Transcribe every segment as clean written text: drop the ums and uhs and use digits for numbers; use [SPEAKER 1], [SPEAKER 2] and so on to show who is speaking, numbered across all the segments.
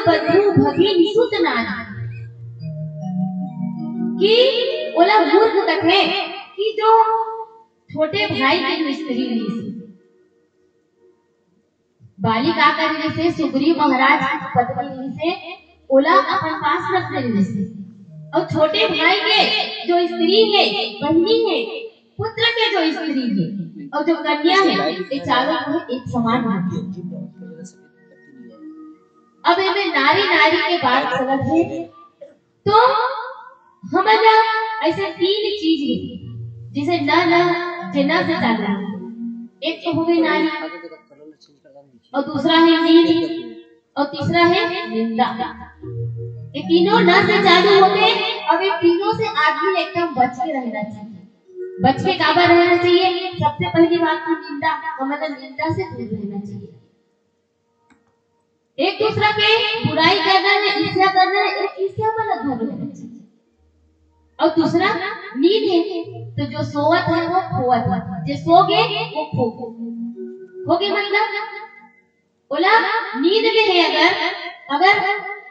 [SPEAKER 1] बधू भगिनी सुत नारी कि ओला मूर्ख कथे कि जो छोटे भाई की जो स्त्री ली बाली का करने से सुग्रीव महाराज की पत्नी से ओला अपन पास रख लेने से और छोटे भाई के जो स्त्री है बहनी है पुत्र के जो स्त्री है और जो कन्या है ये चारों को एक समान है। अब इनमें नारी नारी के बात चलत है तो हमारा ऐसे तीन चीज है जिसे न जिना से चालू एक तो हो गई नारी और दूसरा है नींद और तीसरा है निंदा। ये तीनों न से चालू हो गए। अब ये तीनों से आदमी एकदम बच के रहना चाहिए। बच के काबा रहना चाहिए। सबसे पहली बात तो निंदा हमारा निंदा से दूर रहना चाहिए। एक दूसरा के बुराई करना है ईर्ष्या करना है एक ईर्ष्या में लग रहना चाहिए। और दूसरा नींद है तो जो सोवत है वो खोवत है जो सोगे वो खोगे मतलब बोला नींद में है अगर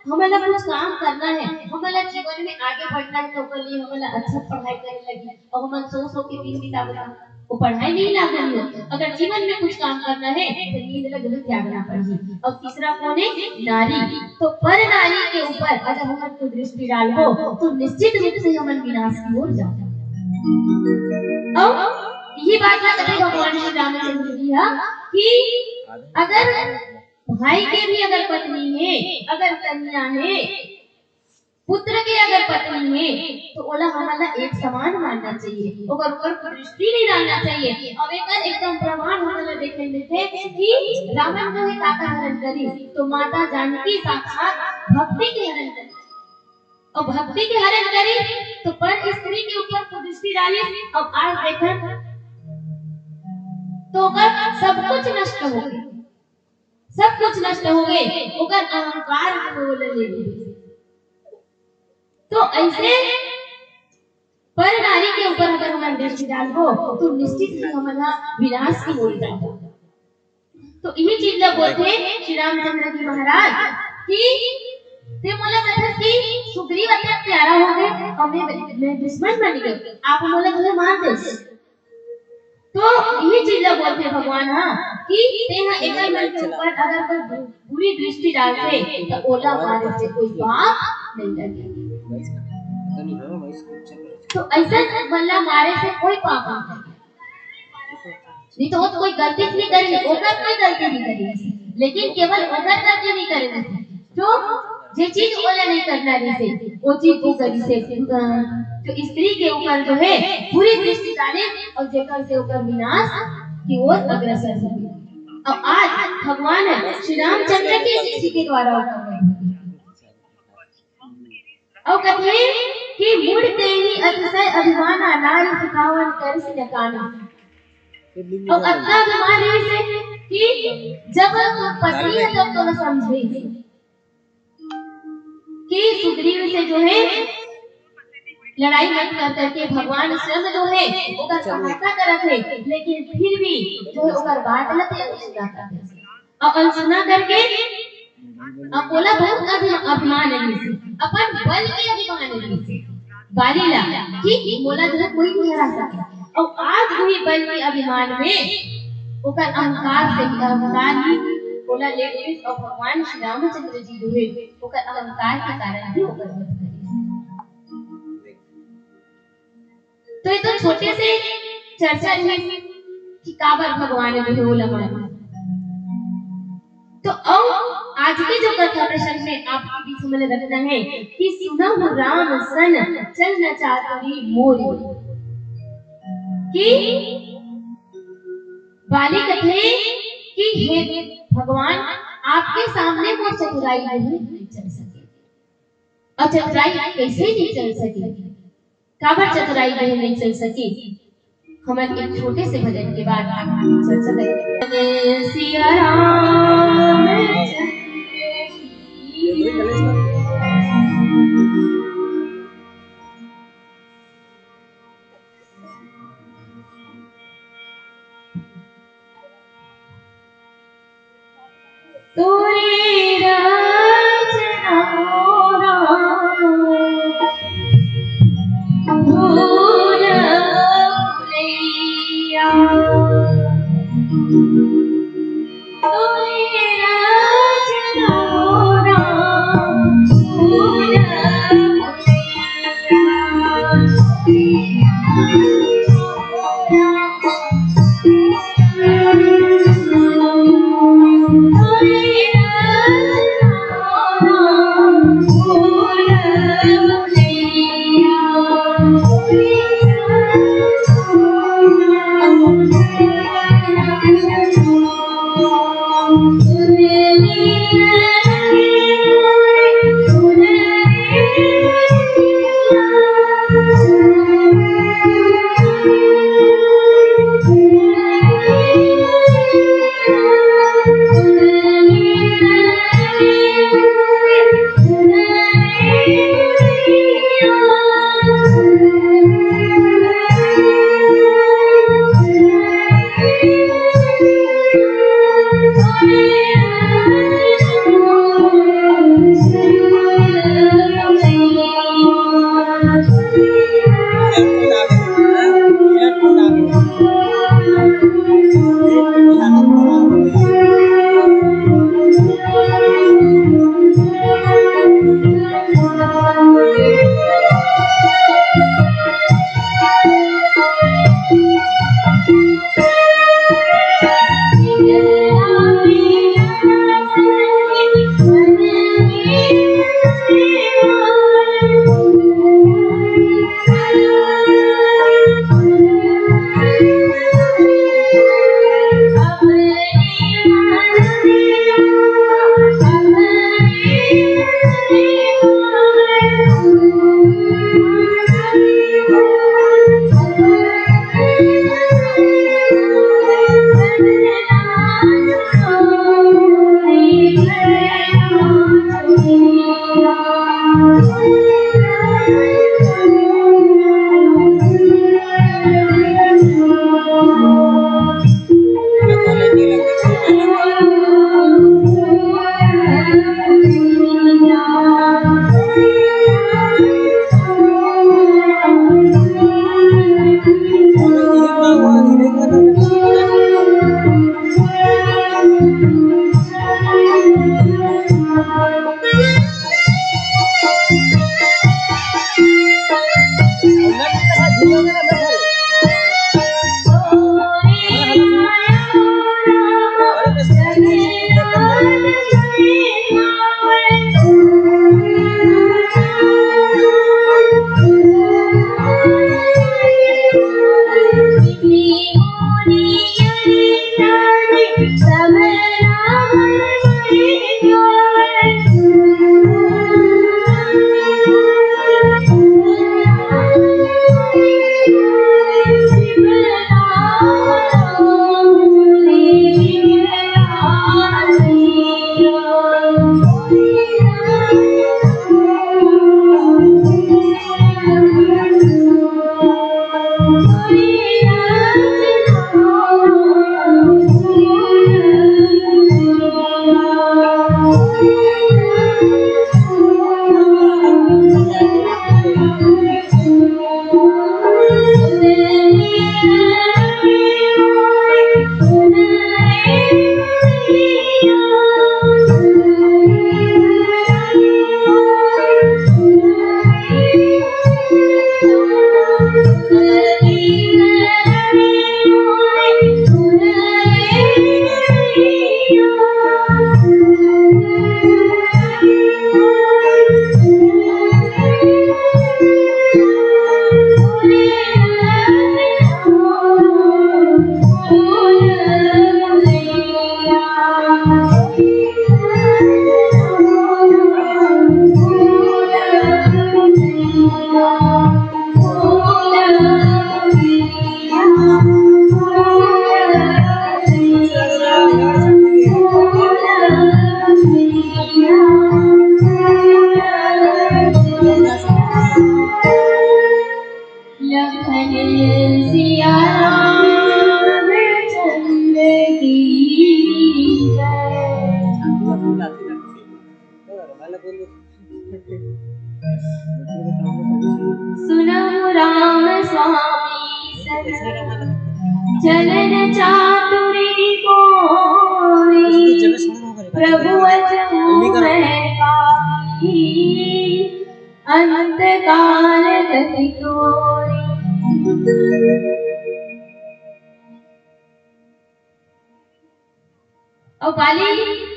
[SPEAKER 1] हमें कुछ काम करना है हमें जीवन में आगे बढ़ना है तो के लिए हमें अच्छा पढ़ाई करने लगी और हम सो के दिन बिता वो पढ़ाई नहीं लागनी है। अगर जीवन में कुछ काम करना है तो नींद लगे त्यागना पड़ेगी। और तीसरा कौन है नारी तो पर नारी के ऊपर अगर हम को दृष्टि डालो तो निश्चित रूप से हम विनाश की ओर जाते हैं। और यही बात कहते भगवान श्री रामचंद्र जी कि अगर भाई के भी अगर पत्नी है अगर कन्या है पुत्र के अगर पत्नी है तो ओला हमारा एक समान मानना चाहिए और ऊपर दृष्टि नहीं डालना चाहिए। अब एकदम प्रमाण हमारा देखे थे कि रावण जो है काका हरण करी तो माता जानकी साक्षात भक्ति के हरण करी और भक्ति के हरण करी तो पर स्त्री के ऊपर दृष्टि डाली। अब आज देखा तो सब कुछ नष्ट हो गया सब कुछ नष्ट हो गए ओकर अहंकार बोले ले। तो ऐसे पर नारी के ऊपर अगर हम दृष्टि डालो तो निश्चित ही हमारा विनाश की ओर जाएगा। तो यही चीज लोग बोलते श्री रामचंद्र जी महाराज कि ते मोला कथा कि सुग्रीव इतना प्यारा हो गए और मैं दुश्मन बन गए आप मोला मुझे मार दे। तो यही चीज लोग बोलते भगवान कि ते एक मन के ऊपर अगर कोई बुरी दृष्टि डालते तो ओला मारे से कोई पाप नहीं लगे। तो ऐसा बल्ला मारे से कोई पाप नहीं तो कोई गलती नहीं करेगी ओकर कोई गलती नहीं करेगी लेकिन केवल ओकर गलती नहीं करेगी जो चीज ओला नहीं करना जैसे वो चीज वो करी से जो स्त्री के ऊपर जो है पूरी दृष्टि डाले और जेकर से ऊपर विनाश की ओर अग्रसर हो। अब आज भगवान श्री रामचंद्र की सृष्टि के द्वारा और कहते कि मुड़ते ही अतिशय अभिमाना नारी सिखावन कर सिखाना और अत्ता हमारे से कि जब पति है तब तो न समझे कि सुग्रीव से जो है लड़ाई मत कर करके भगवान स्वयं जो है ओकर सहायता करत है लेकिन फिर भी जो है ओकर बात न ते सुना करते और अनसुना करके अब बोला बहुत अभिमान है अपन बल के अभिमान है बालीला कि बोला जो कोई नहीं हरा सके और आज वही बल के अभिमान में ओकर अहंकार से अहंकार ही बोला लेकिन और भगवान श्री रामचंद्र जी जो है ओकर अहंकार के कारण ही ओकर वध करे। तो ये तो छोटे से चर्चा है कि काबर भगवान जो है वो लगा तो आज के जो कथा प्रसंग में आपके बीच में रखना है कि सुनहु राम सन चल न चातुरी मोरी कि बाली कथे कि हे भगवान आपके सामने वो चतुराई नहीं चल सके और चतुराई कैसे नहीं चल सके काबर चतुराई नहीं चल सकी। हम एक छोटे से भजन के बाद चर्चा करेंगे। सिया राम तोरे राज सुनो राम स्वामी चलन चातुरी मोरी प्रभु अजमू मैं पाई अंत काल गति तोरी। और बाली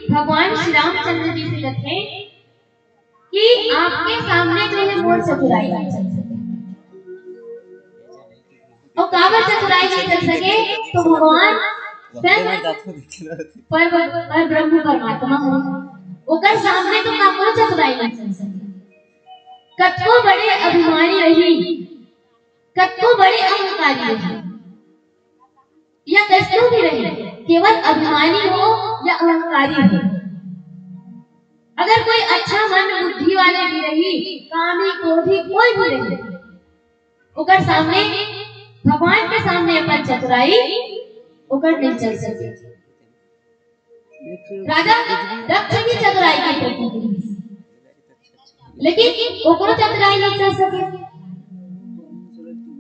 [SPEAKER 1] भगवान श्री रामचंद्र जी से कहते हैं कि आपके सामने जो है मोर चतुराई नहीं चल सके, और कावर चतुराई नहीं चल सके तो भगवान पर ब्रह्म परमात्मा है, ओकर सामने तो कावर चतुराई नहीं चल सके। कतको बड़े अभिमानी रही, कतको बड़े अहंकारी रही, या कैसे भी रहे, केवल अभिमानी हो या अहंकारी हो, अगर कोई अच्छा मन बुद्धि वाले भी रही, कामी क्रोधी कोई भी रही, ओकर सामने भगवान के सामने अपन चतुराई ओकर नहीं चल सके। राजा दक्ष की चतुराई की प्रतीक, लेकिन ओकरो चतुराई नहीं चल सके।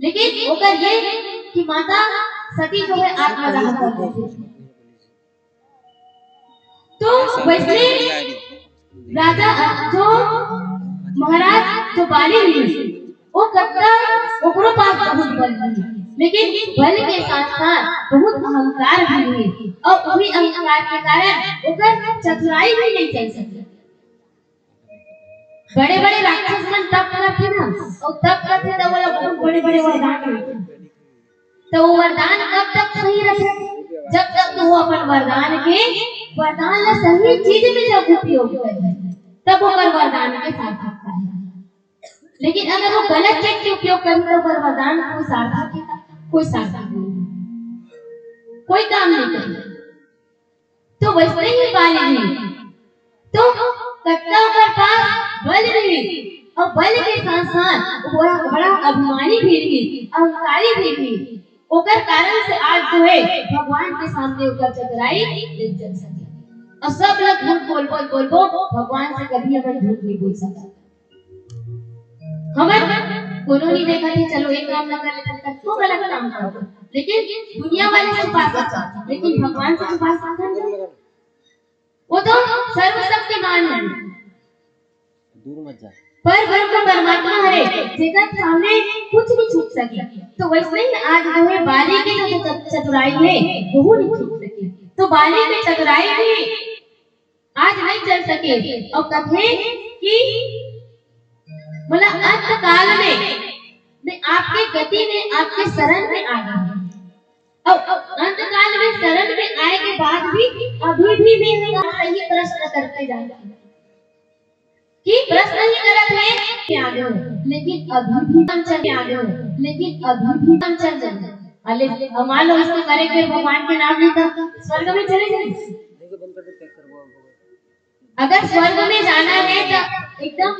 [SPEAKER 1] लेकिन ओकर ये कि माता सती जो है आत्मदाह कर देती, तो वैसे राजा जो महाराज जो बाली हुई वो कत्ता ओकरो पास बहुत बल थी, लेकिन बल के साथ साथ बहुत अहंकार भी हुई, और वही अहंकार के कारण ओकर चतुराई भी नहीं चल सकी। बड़े बड़े राक्षस मन तप करते ना, और तप करते तो वो लोग बहुत बड़े बड़े वरदान देते, तो वो वरदान कब तक सही रखे, जब तक वो अपन वरदान ला सही चीज में जब उपयोग करे तब वो वरदान के सार्थक है। लेकिन अगर वो गलत चीज के उपयोग करे तो वरदान कोई सार्थक नहीं, कोई काम नहीं करे। तो वैसे ही बाली हुई, तो कट्टा पर पास बल रही, और बल के साथ साथ बड़ा अभिमानी भी रही, अहंकारी भी रही, ओकर कारण से आज जो है भगवान के सामने ओकर चतुराई नहीं चल सके। और सब लोग झूठ बोल भगवान से कभी अपन झूठ नहीं बोल सकता। हमें कोनो नहीं देखा थे, चलो एक काम ना कर लेते तो गलत काम करो, लेकिन दुनिया वाले छुपा सकता, लेकिन भगवान से छुपा सकता नहीं। वो तो सर्वशक्तिमान है, दूर मत जा, पर ब्रह्म परमात्मा हरे, जगत सामने कुछ नहीं छुप सके। तो वैसे ही आज जो है बाली की जो चतुराई है वो नहीं छुप सके, तो बाली की चतुराई भी आज नहीं चल सके। और कहे कि मतलब अंत काल में आपके गति में आपके शरण में आ गए, और अंत काल में शरण में आए के बाद भी अभी भी सही प्रश्न करते जाते हैं कि प्रश्न ही गलत है आगे हो, लेकिन अभी भी हम चल आगे हो, लेकिन अभी भी हम चल जाए। अरे मान लो इसको करे फिर भगवान के नाम लेकर स्वर्ग में चले जाए। अगर स्वर्ग में जाना है तो एकदम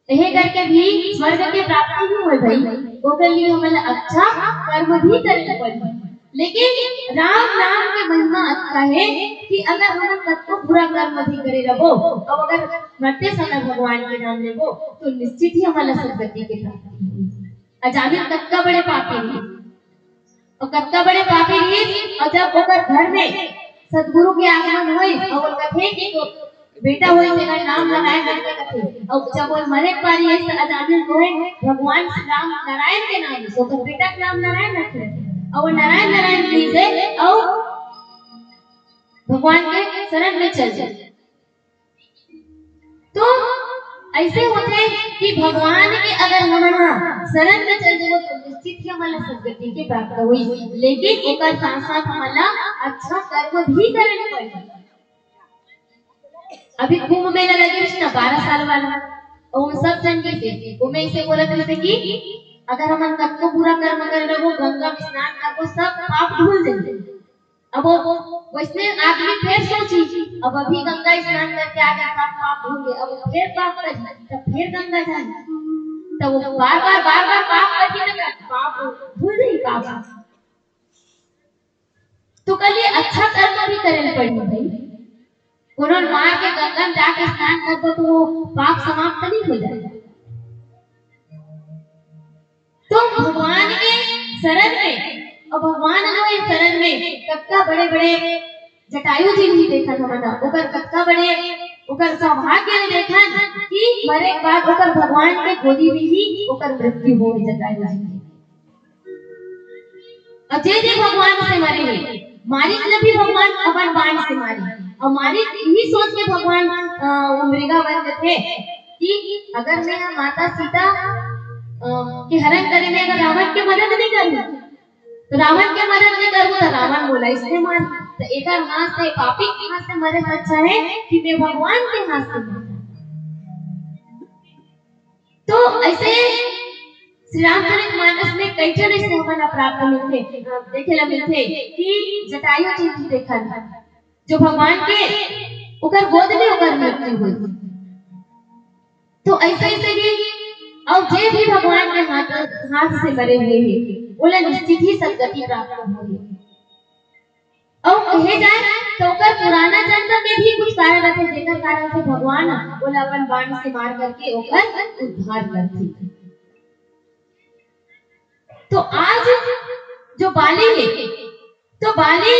[SPEAKER 1] यह करके भी स्वर्ग की प्राप्ति नहीं हो भाई, वो के लिए हमें अच्छा कर्म भी करना पड़ेगा। लेकिन राम नाम के महिमा अच्छा है कि अगर हम सबको पूरा कर्म भी करे रहो, अब अगर मरते समय भगवान के नाम लेबो तो निश्चित ही हमारा सदगति के प्राप्ति होगी। अजामिल कत्ता बड़े पापी नहीं, और कत्ता बड़े पापी नहीं, और जब ओकर घर में सदगुरु के आगमन होई और कथे कि बेटा होई तेरा नाम नारायण करके कथे, और जब वो मरे पारी है तो अजामिल को है भगवान श्री राम नारायण के नाम से ओकर बेटा के नाम नारायण रखे, और वो नारायण नारायण कीजे और भगवान के शरण में चल जाए। तो ऐसे होते हैं कि भगवान के अगर हमारा शरण में चल जाए तो निश्चित ही हमारा सदगति की प्राप्ति हुई, लेकिन ओकर साथ साथ हमारा अच्छा कर्म भी करना पड़ेगा। अभी कुंभ मेला लगे ना 12 साल वाला, और सब जन के कुंभ से बोलत रहे कि अगर हम सबको पूरा कर्म कर रहे वो गंगा में स्नान करके सब पाप धुल जाएंगे। अब वो वैसे आदमी फिर सोची अब अभी गंगा स्नान करके आ गया सब पाप धुल गए, अब फिर पाप कर तो फिर गंगा जाए, तो वो बार बार पाप करके ना पाप धुल नहीं पाप। तो कल ये अच्छा कर्म भी करना पड़ेगा भाई, उन्होंने मार के गंगा में जाके स्नान कर दो तो वो पाप समाप्त नहीं हो जाएगा। तो भगवान के शरण में, और भगवान जो है शरण में कत्ता बड़े बड़े जटायु जी भी देखा था मना ओकर कत्ता बड़े ओकर सौभाग्य में देखा कि मरे के बाद ओकर भगवान के गोदी में ही ओकर मृत्यु हो गई जटायु जी की। अजय जी भगवान से मरे हैं, मारिच ने भी भगवान अपन बाण से मारी, और मारिच यही सोच के भगवान मृगावन थे कि अगर मैं माता सीता के हरण करे में अगर रावण के मदद नहीं करूं तो रावण के मदद नहीं करूं तो रावण बोला इसने मार, तो एक हाथ से पापी के हाथ से मरे तो अच्छा है कि मैं भगवान के हाथ से मरूं। तो ऐसे श्री रामचरितमानस में कई जन ऐसे हमारा प्राप्त मिलते देखे मिलते कि जटायु जी भी देखा जो भगवान के उकर गोद में उकर मृत्यु हुई। तो ऐसे ऐसे भी और जे भी भगवान के हाथ से मरे हुए हैं उन्हें निश्चित ही सदगति प्राप्त हुई। और कहे जाए तो उकर पुराना जन्म में भी कुछ कारण रहते जेकर कारण से भगवान उन्हें अपन बाण से मार करके उकर उद्धार करते। तो आज जो बाली है तो बाली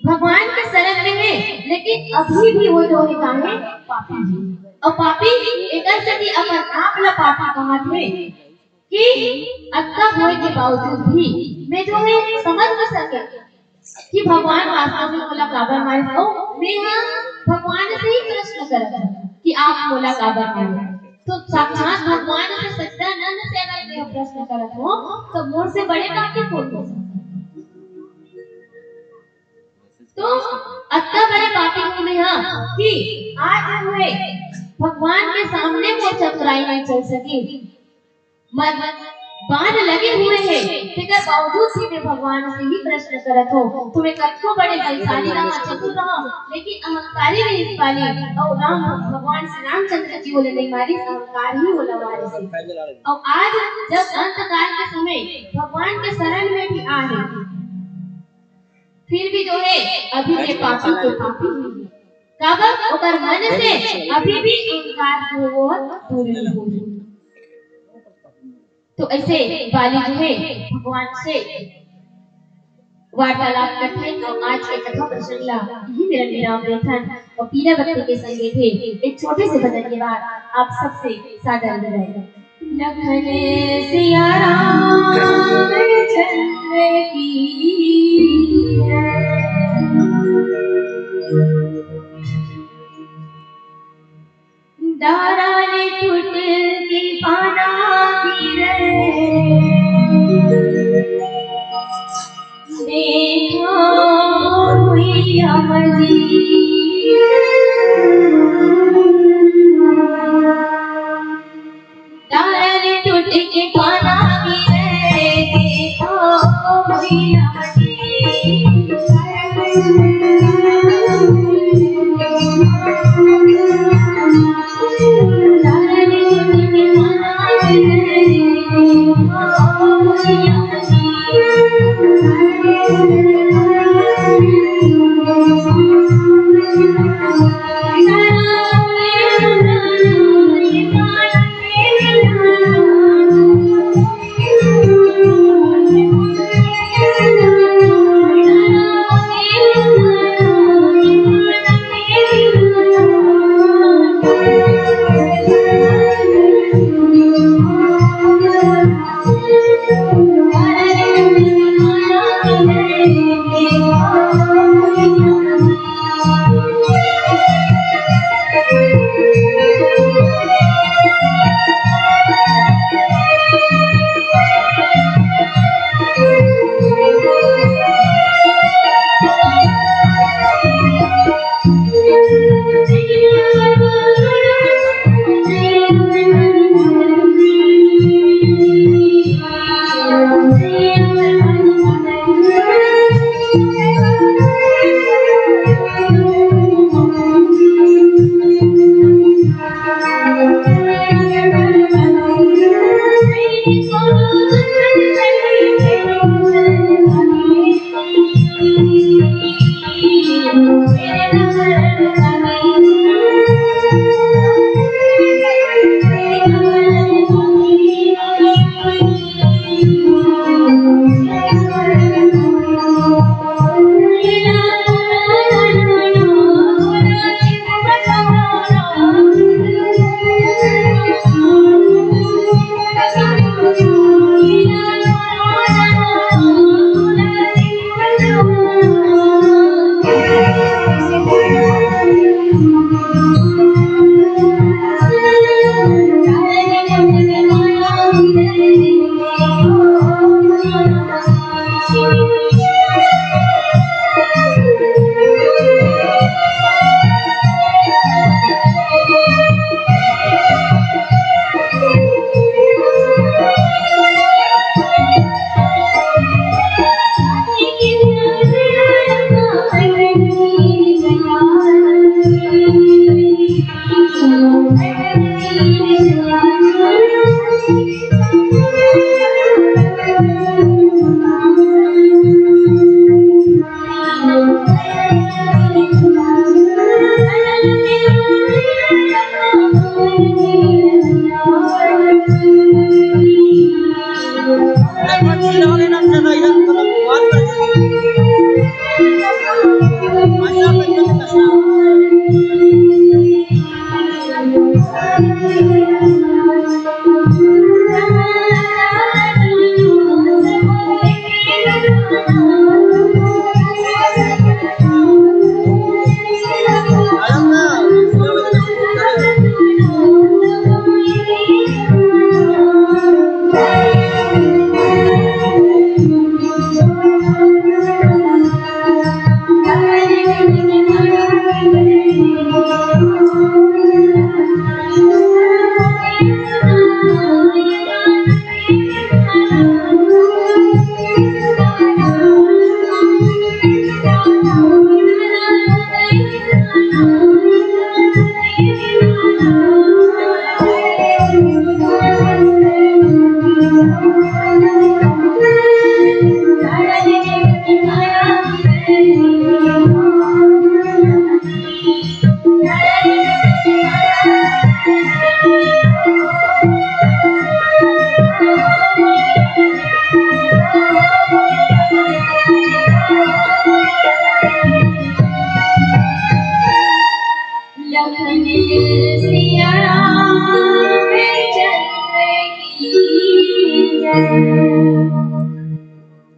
[SPEAKER 1] भगवान के शरण में है, लेकिन अभी भी वो जो है काहे पापी है, और पापी एकर से भी अपन आप ला पापी कहा थे कि अक्का होए के बावजूद भी मैं जो है समझ न सके कि भगवान वास्तव में मोला काबर मारे। तो मैं भगवान से ही प्रश्न करता कि आप मोला काबर मारे, तो साक्षात भगवान से सच्चिदानंद से अगर मैं प्रश्न करत हो तो मोर से बड़े पापी कौन हो सकता। तो अत्ता बड़े पापी हूं मैं कि आज हुए भगवान के सामने वो चतुराई नहीं चल सकी, मन बाण लगे हुए हैं, तेकर बावजूद भी मैं भगवान से ही प्रश्न करत हो। तुम्हें कत्तो बड़े बलशाली रहा चतुर रहा लेकिन अहंकारी नहीं पाली, और राम भगवान श्री रामचंद्र जी बोले नहीं मारी अहंकार ही बोला मारी से। और आज जब अंत काल के समय भगवान के शरण में भी आए फिर भी जो है अभी भी पापी के पापी ही काबर ओकर मन से अभी भी अहंकार जो वो दूर नहीं हो। तो ऐसे बाली जो है भगवान से वार्तालाप करते हैं। और आज के कथा प्रसंग यही मेरा विराम देथन और पीरा भक्ति के संगे थे एक छोटे से भजन के बाद आप सबसे सादर विदाई। लखन सिया राम चंद्र की दाराने टूट के पाना गिरे देखो हुई अमजी दाराने टूट के पाना गिरे देखो हुई अमजी
[SPEAKER 2] Thank you.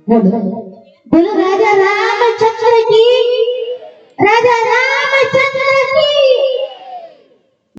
[SPEAKER 2] बोलो